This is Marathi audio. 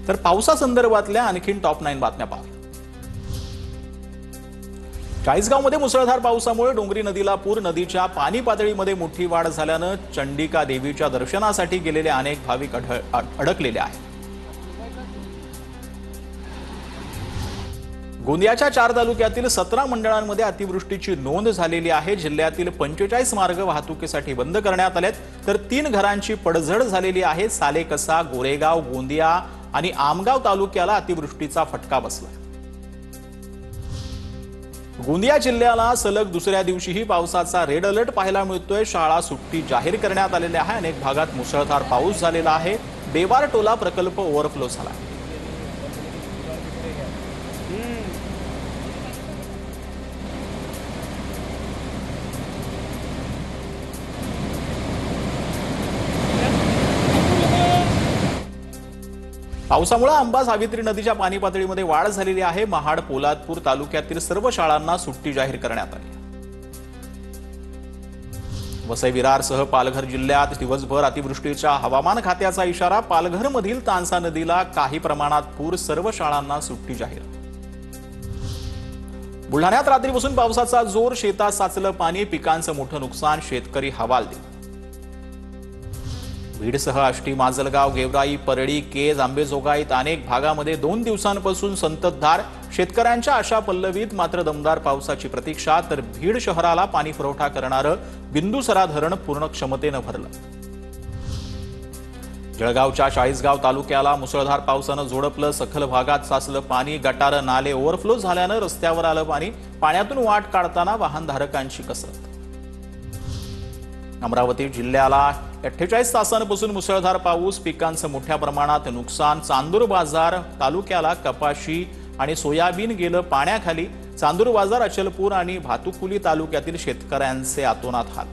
तर पावसासंदर्भातल्या आणखीन टॉप 9 बातम्या पाहूया। चाळीसगावमध्ये मुसळधार पावसामुळे डोंगरी नदीला पूर, नदीच्या पाणी पातळीमध्ये मोठी वाढ झाल्याने चंडिका देवीच्या दर्शनासाठी गेलेले अनेक भाविक अडकलेले आहेत। गोंदियाच्या 4 तालुक्यातील 17 मंडळांमध्ये अतिवृष्टीची नोंद झालेली आहे। जिल्ह्यातील 45 मार्ग वाहतुकीसाठी बंद करण्यात आलेत, तर 3 घरांची पडझड झालेली आहे। सालेकसा, गोरेगाव, गोंदिया आणि आमगाव तालुक्याला अतिवृष्टीचा फटका बसला। गोंदिया जिल्ह्याला सलग दुसऱ्या दिवशीही पावसाचा रेड अलर्ट पाहायला मिळतोय। शाळा सुट्टी जाहीर करण्यात आलेली आहे। अनेक भागात मुसळधार पाऊस झालेला आहे। बेवार टोला प्रकल्प ओव्हरफ्लो झाला। पावसामुळे अंबा सावित्री नदीच्या पाणी पातळीमध्ये वाढ झालेली आहे। महाड, पोलादपूर तालुक्यातील सर्व शाळांना सुट्टी जाहीर करण्यात आली। वसई विरारसह पालघर जिल्ह्यात दिवसभर अतिवृष्टीच्या हवामान खात्याचा इशारा। पालघरमधील तांसा नदीला काही प्रमाणात पूर, सर्व शाळांना सुट्टी जाहीर। बुलढाण्यात रात्रीपासून पावसाचा जोर, शेतात साचलं पाणी, पिकांचं मोठं नुकसान, शेतकरी हवालदिल। बीडसह आष्टी, माजलगाव, गेवराई, परळी, केज, आंबेजोगाईत अनेक भागामध्ये 2 दिवसांपासून संततधार, शेतकऱ्यांच्या आशा पल्लवीत। मात्र दमदार पावसाची प्रतीक्षा। तर बीड शहराला पाणी पुरवठा करणारं बिंदुसरा धरण पूर्ण क्षमतेनं भरलं। जळगावच्या चाळीसगाव तालुक्याला मुसळधार पावसानं झोडपलं। सखल भागात साचलं पाणी, गटार, नाले ओव्हरफ्लो झाल्यानं रस्त्यावर आलं पाणी। पाण्यातून वाट काढताना वाहनधारकांची कसरत। अमरावती जिल्ह्याला 48 तासांपासून मुसळधार पाऊस, पिकांचं मोठ्या प्रमाणात नुकसान। चांदूर बाजार तालुक्याला कपाशी आणि सोयाबीन गेलं पाण्याखाली। चांदूर बाजार, अचलपूर आणि भातुकुली तालुक्यातील शेतकऱ्यांचे अतोनात हाल।